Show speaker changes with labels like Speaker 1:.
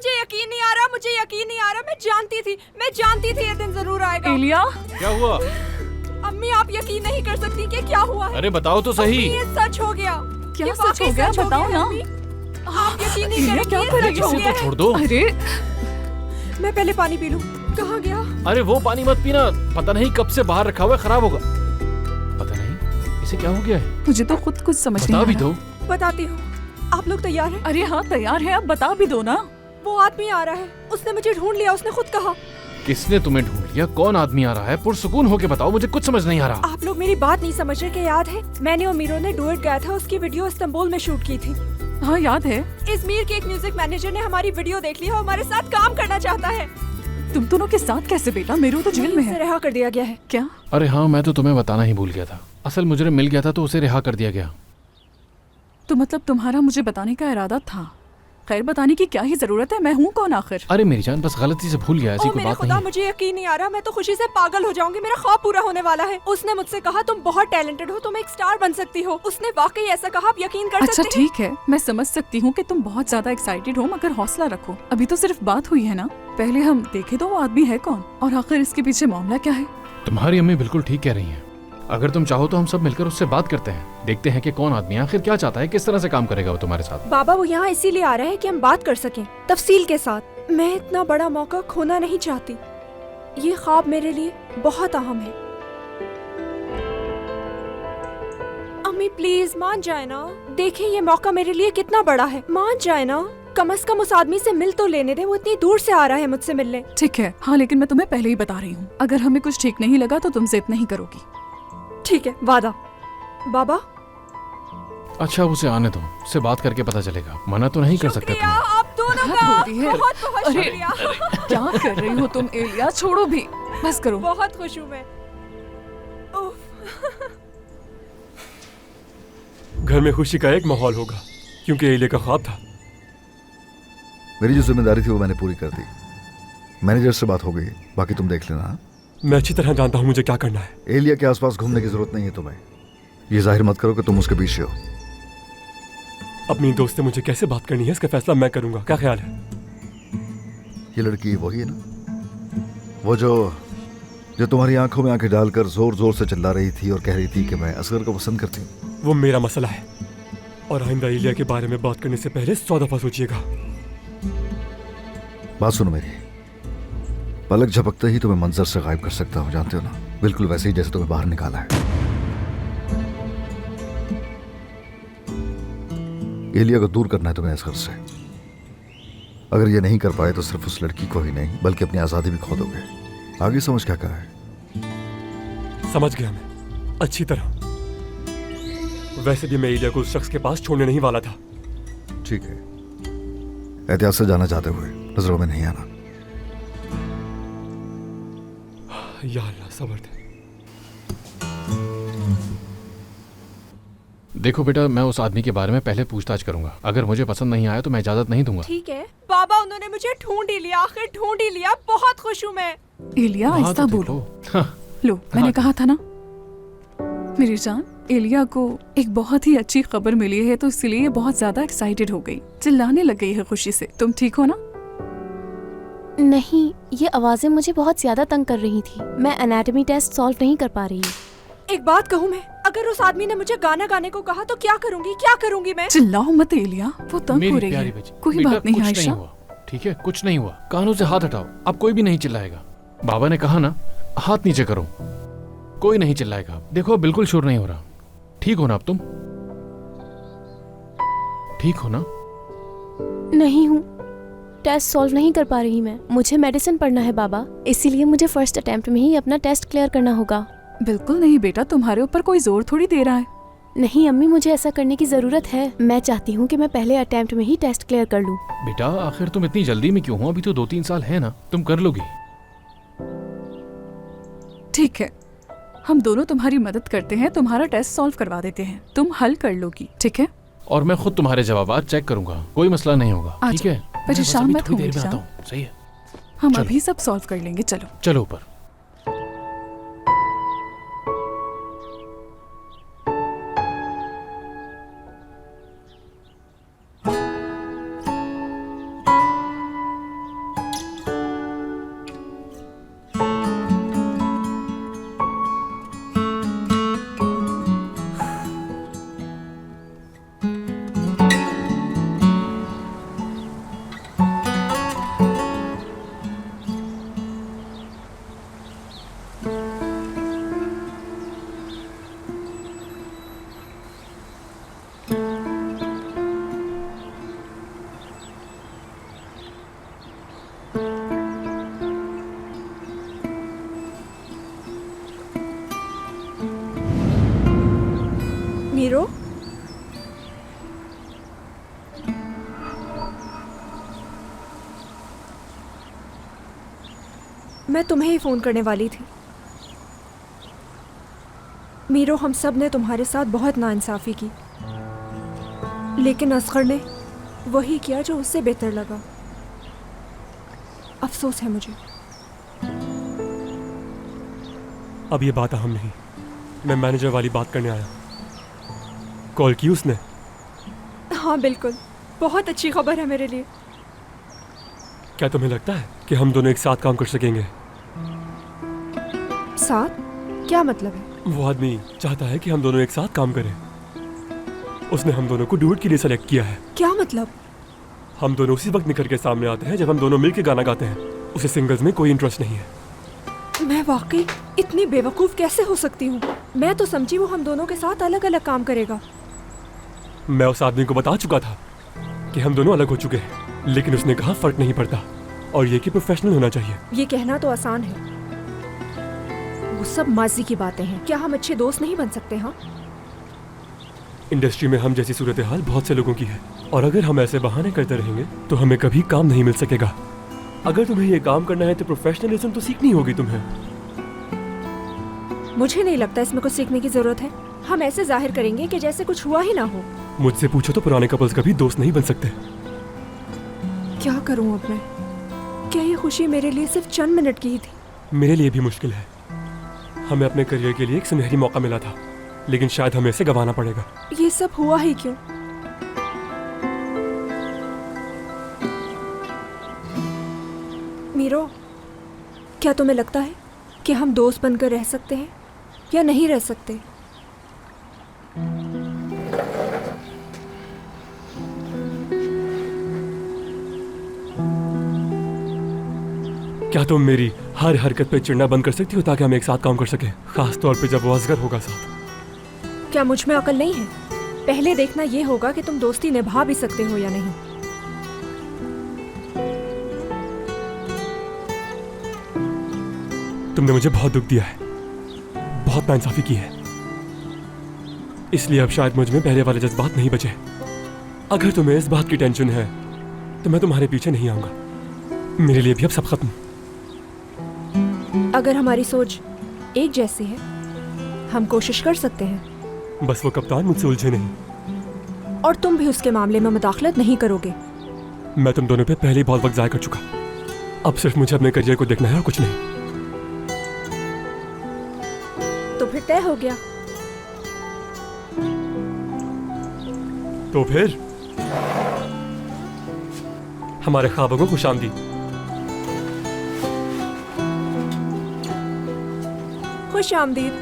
Speaker 1: मुझे यकीन नहीं आ रहा, मुझे यकीन नहीं आ रहा। मैं जानती थी ये दिन जरूर आएगा।
Speaker 2: एलिया,
Speaker 3: क्या हुआ?
Speaker 1: अम्मी आप यकीन नहीं कर सकती कि क्या हुआ है।
Speaker 3: अरे बताओ तो सही।
Speaker 1: अम्मी, ये सच हो गया।
Speaker 2: क्या
Speaker 1: ये
Speaker 2: सच
Speaker 1: वाकई
Speaker 2: हो गया? बताओ
Speaker 1: है,
Speaker 2: ना।
Speaker 1: अम्मी। आप यकीन नहीं
Speaker 2: एलिया,
Speaker 1: करेंगी,
Speaker 2: क्या
Speaker 1: ये
Speaker 2: कर रही
Speaker 1: सच हो
Speaker 2: हो?
Speaker 1: गया
Speaker 3: तो
Speaker 1: है।
Speaker 3: छोड़ दो।
Speaker 2: अरे
Speaker 1: मैं पहले पानी पी लूं। कहाँ गया?
Speaker 3: अरे वो पानी मत पीना, पता नहीं कब से बाहर रखा हुआ है, खराब होगा। पता नहीं इसे क्या हो गया है।
Speaker 2: मुझे तो खुद कुछ समझ नहीं
Speaker 3: बता
Speaker 2: आ
Speaker 3: भी
Speaker 2: रहा।
Speaker 3: दो।
Speaker 1: बताती हूँ। आप लोग तैयार हैं?
Speaker 2: अरे हाँ तैयार है, अब बता भी दो ना।
Speaker 1: वो आदमी आ रहा है, उसने मुझे ढूंढ लिया, उसने खुद कहा।
Speaker 3: किसने तुम्हें ढूंढ लिया? कौन आदमी आ रहा है? पुरसुकून होके बताओ, मुझे कुछ समझ नहीं आ रहा।
Speaker 1: आप लोग मेरी बात नहीं समझ रहे। क्या याद है मैंने और मीरो ने डुएट गाया था, उसकी वीडियो इस्तांबुल में शूट की थी।
Speaker 2: हाँ याद है।
Speaker 1: इजमीर के एक म्यूजिक मैनेजर ने हमारी वीडियो देख ली और हमारे साथ काम करना चाहता है।
Speaker 2: तुम दोनों के साथ कैसे बेटा? मेरू तो जेल में
Speaker 1: उसे
Speaker 2: है।
Speaker 1: रिहा कर दिया गया है।
Speaker 2: क्या?
Speaker 3: अरे हाँ, मैं तो तुम्हें बताना ही भूल गया था। असल मुजरिम मिल गया था तो उसे रिहा कर दिया गया।
Speaker 2: तो मतलब तुम्हारा मुझे बताने का इरादा था। खैर बताने की क्या ही जरूरत है, मैं हूँ कौन आखिर।
Speaker 3: अरे मेरी जान, बस गलती से भूल गया, ऐसी
Speaker 1: ओ
Speaker 3: कोई
Speaker 1: मेरे
Speaker 3: बात
Speaker 1: खुदा,
Speaker 3: नहीं।
Speaker 1: मुझे यकीन नहीं आ रहा। मैं तो खुशी से पागल हो जाऊंगी। मेरा ख्वाब पूरा होने वाला है। उसने मुझसे कहा तुम बहुत टैलेंटेड हो, तुम एक स्टार बन सकती हो। उसने वाकई ऐसा कहा, आप यकीन कर
Speaker 2: अच्छा
Speaker 1: सकते हैं?
Speaker 2: ठीक है, मैं समझ सकती हूँ कि तुम बहुत ज्यादा एक्साइटेड हो, मगर हौसला रखो। अभी तो सिर्फ बात हुई है ना, पहले हम देखे तो वो आदमी है कौन और आखिर इसके पीछे मामला क्या है।
Speaker 3: तुम्हारी अम्मी बिल्कुल ठीक कह रही हैं। अगर तुम चाहो तो हम सब मिलकर उससे बात करते हैं, देखते हैं कि कौन आदमी है, आखिर क्या चाहता है, किस तरह से काम करेगा वो तुम्हारे साथ।
Speaker 1: बाबा वो यहाँ इसीलिए आ रहा है कि हम बात कर सकें तफसील के साथ। मैं इतना बड़ा मौका खोना नहीं चाहती। ये ख्वाब मेरे लिए बहुत अहम है। अम्मी प्लीज मान जाए ना। देखें ये मौका मेरे लिए कितना बड़ा है। मान जाए ना, कम से कम उस आदमी से मिल तो लेने दे। वो इतनी दूर से आ रहा है मुझसे मिलने।
Speaker 2: ठीक है, हाँ लेकिन मैं तुम्हें पहले ही बता रही हूँ, अगर हमें कुछ ठीक नहीं लगा तो तुम जिद नहीं करोगी।
Speaker 1: ठीक है, वादा। बाबा
Speaker 3: अच्छा उसे आने दो, उससे बात करके पता चलेगा। मना तो नहीं कर सकते
Speaker 1: शुक्रिया
Speaker 3: तुम्हें।
Speaker 1: आप दोनों
Speaker 2: हद
Speaker 1: का।
Speaker 2: होती है।
Speaker 1: बहुत बहुत
Speaker 2: अरे,
Speaker 1: शुक्रिया।
Speaker 2: क्या कर रही हो तुम एलिया? छोड़ो भी, बस करो।
Speaker 1: बहुत खुश हूँ मैं। उफ।
Speaker 4: घर में खुशी का एक माहौल होगा, क्योंकि एलिया का ख्वाब था।
Speaker 5: मेरी जो जिम्मेदारी थी वो मैंने पूरी कर दी। मैनेजर से बात हो गई, बाकी तुम देख लेना।
Speaker 4: मैं अच्छी तरह जानता हूँ मुझे क्या करना है।
Speaker 5: एलिया के आसपास घूमने की जरूरत नहीं है तुम्हें। ये जाहिर मत करो कि तुम उसके पीछे हो।
Speaker 4: अपनी दोस्त से मुझे कैसे बात करनी है इसका फैसला मैं करूंगा। क्या ख्याल है?
Speaker 5: ये लड़की वही है ना, वो जो तुम्हारी आंखों में आंखें डालकर जोर जोर से चिल्ला रही थी और कह रही थी कि मैं असगर को पसंद करती हूँ।
Speaker 4: वो मेरा मसला है और आइंदा एलिया के बारे में बात करने से पहले 100 दफा सोचिएगा।
Speaker 5: बात सुनो मेरी, पलक झपकते ही तुम्हें मंजर से गायब कर सकता हूँ, जानते हो ना, बिल्कुल वैसे ही जैसे तुम्हें बाहर निकाला है। एलिया को दूर करना है तुम्हें असगर से। अगर ये नहीं कर पाए तो सिर्फ उस लड़की को ही नहीं बल्कि अपनी आजादी भी खो दोगे। आगे समझ क्या कहा है?
Speaker 4: समझ गया मैं अच्छी तरह। वैसे भी मैं एलिया को उस शख्स के पास छोड़ने नहीं वाला था।
Speaker 5: ठीक है, एहतियात से जाना चाहते हुए नजरों में नहीं आना।
Speaker 4: या अल्लाह सब्र दे।
Speaker 3: देखो बेटा, मैं उस आदमी के बारे में पहले पूछताछ करूंगा। अगर मुझे पसंद नहीं आया तो मैं इजाजत नहीं दूंगा।
Speaker 1: ठीक है बाबा, उन्होंने मुझे ढूंढ ही लिया, आखिर ढूंढ ही लिया। बहुत खुश हूँ मैं।
Speaker 2: एलिया
Speaker 3: हाँ,
Speaker 2: आहिस्ता
Speaker 3: तो
Speaker 2: बोलो।
Speaker 3: देखो। हाँ,
Speaker 2: लो मैंने कहा था ना। मेरी जान, एलिया को एक बहुत ही अच्छी खबर मिली है तो इसलिए बहुत ज्यादा एक्साइटेड हो गई, चिल्लाने लग गई है खुशी से। तुम ठीक हो ना?
Speaker 6: नहीं, ये आवाजें मुझे बहुत ज्यादा तंग कर रही थी। मैं एनाटॉमी टेस्ट सॉल्व नहीं कर पा रही।
Speaker 1: एक बात कहूँ मैं, अगर उस आदमी ने मुझे गाना गाने को कहा तो क्या करूँगी मैं?
Speaker 2: चिल्लाओ मत एलिया, वो तंग हो
Speaker 3: मेरी
Speaker 2: रही
Speaker 3: प्यारी
Speaker 2: है।
Speaker 3: बच्ची,
Speaker 2: कोई
Speaker 3: बेटा,
Speaker 2: बात नहीं
Speaker 3: कुछ
Speaker 2: आयशा।
Speaker 3: हुआ, ठीक है, कुछ नहीं हुआ। कानों से हाथ हटाओ, अब कोई भी नहीं चिल्लाएगा। बाबा ने कहा ना, हाथ नीचे करो, कोई नहीं चिल्लाएगा। देखो बिल्कुल शोर नहीं हो रहा। ठीक हो ना अब तुम? ठीक हो ना?
Speaker 6: नहीं हूँ, टेस्ट सॉल्व नहीं कर पा रही मैं। मुझे मेडिसिन पढ़ना है बाबा, इसीलिए मुझे फर्स्ट अटेम्प्ट में ही अपना टेस्ट क्लियर करना होगा।
Speaker 2: बिल्कुल नहीं बेटा, तुम्हारे ऊपर कोई जोर थोड़ी दे रहा है।
Speaker 6: नहीं अम्मी, मुझे ऐसा करने की जरूरत है। मैं चाहती हूँ कि मैं पहले अटेम्प्ट में ही टेस्ट क्लियर कर लूँ।
Speaker 3: बेटा आखिर तुम इतनी जल्दी में क्यों हो? अभी तो 2-3 साल है ना, तुम कर लोगी।
Speaker 2: ठीक है, हम दोनों तुम्हारी मदद करते हैं, तुम्हारा टेस्ट सॉल्व करवा देते हैं, तुम हल कर लोगी, ठीक है?
Speaker 3: और मैं खुद तुम्हारे जवाबात चेक करूंगा, कोई मसला नहीं होगा।
Speaker 2: अच्छा,
Speaker 3: ठीक है,
Speaker 2: परेशान
Speaker 3: मैं बस
Speaker 2: मत
Speaker 3: अभी थोड़ी
Speaker 2: हो
Speaker 3: देर में
Speaker 2: मेरी
Speaker 3: आता हूँ। सही है,
Speaker 2: हम
Speaker 3: चलो।
Speaker 2: अभी सब सॉल्व कर लेंगे। चलो
Speaker 3: चलो ऊपर।
Speaker 1: मैं तुम्हें ही फ़ोन करने वाली थी। मीरो, हम सब ने तुम्हारे साथ बहुत नाइंसाफ़ी की, लेकिन असगर ने वही किया जो उससे बेहतर लगा। अफसोस है मुझे।
Speaker 4: अब ये बात अहम नहीं, मैं मैनेजर वाली बात करने आया। कॉल की उसने?
Speaker 1: हाँ बिल्कुल, बहुत अच्छी खबर है मेरे लिए।
Speaker 4: क्या तुम्हें लगता है कि हम दोनों एक साथ काम कर सकेंगे?
Speaker 1: साथ? क्या मतलब है?
Speaker 4: वो आदमी चाहता है कि हम दोनों एक साथ काम करें। उसने हम दोनों को डुएट के लिए सेलेक्ट किया है।
Speaker 1: क्या मतलब?
Speaker 4: हम दोनों उसी वक्त निकल के सामने आते हैं जब हम दोनों मिलकर गाना गाते हैं। उसे सिंगल्स में कोई इंटरेस्ट नहीं है।
Speaker 1: मैं वाकई इतनी बेवकूफ़ कैसे हो सकती हूँ? मैं तो समझी वो हम दोनों के साथ अलग अलग काम करेगा।
Speaker 4: मैं उस आदमी को बता चुका था कि हम दोनों अलग हो चुके हैं, लेकिन उसने कहा फर्क नहीं पड़ता और ये कि प्रोफेशनल होना चाहिए।
Speaker 1: ये कहना तो आसान है, वो सब माजी की बातें हैं। क्या हम अच्छे दोस्त नहीं बन सकते? हाँ,
Speaker 4: इंडस्ट्री में हम जैसी सूरत हाल बहुत से लोगों की है, और अगर हम ऐसे बहाने करते रहेंगे तो हमें कभी काम नहीं मिल सकेगा। अगर तुम्हें ये काम करना है तो प्रोफेशनलिज्म तो सीखनी होगी तुम्हें।
Speaker 1: मुझे नहीं लगता इसमें कुछ सीखने की जरूरत है। हम ऐसे जाहिर करेंगे कि जैसे कुछ हुआ ही ना हो।
Speaker 4: मुझसे पूछो तो पुराने कपल्स कभी दोस्त नहीं बन सकते।
Speaker 1: क्या करूं अब मैं? क्या ये खुशी मेरे लिए सिर्फ चंद मिनट की ही थी?
Speaker 4: मेरे लिए भी मुश्किल है। हमें अपने करियर के लिए एक सुनहरी मौका मिला था, लेकिन शायद हमें इसे गंवाना पड़ेगा।
Speaker 1: ये सब हुआ ही क्यों? मीरो, क्या तुम्हें लगता है कि हम दोस्त बनकर रह सकते हैं या नहीं रह सकते?
Speaker 4: क्या तुम मेरी हर हरकत पे चिढ़ना बंद कर सकती हो ताकि हम एक साथ काम कर सकें, खास तौर पे जब वो असगर होगा साथ?
Speaker 1: क्या मुझ में अकल नहीं है? पहले देखना ये होगा कि तुम दोस्ती निभा भी सकते हो या नहीं।
Speaker 4: तुमने मुझे बहुत दुख दिया है, बहुत नाइंसाफी की है, इसलिए अब शायद मुझ में पहले वाले जज्बात नहीं बचे। अगर तुम्हें इस बात की टेंशन है तो मैं तुम्हारे पीछे नहीं आऊंगा। मेरे लिए भी अब सब खत्म।
Speaker 1: अगर हमारी सोच एक जैसी है, हम कोशिश कर सकते हैं।
Speaker 4: बस वो कप्तान मुझसे उलझे नहीं।
Speaker 1: और तुम भी उसके मामले में मुदाखलत नहीं करोगे।
Speaker 4: मैं तुम दोनों पे पहले ही बहुत वक्त जाया कर चुका। अब सिर्फ मुझे अपने करियर को देखना है और कुछ नहीं।
Speaker 1: तो फिर तय हो गया।
Speaker 4: तो फिर हमारे ख्वाबों को खुशामदीद।
Speaker 1: खुश आमदीद।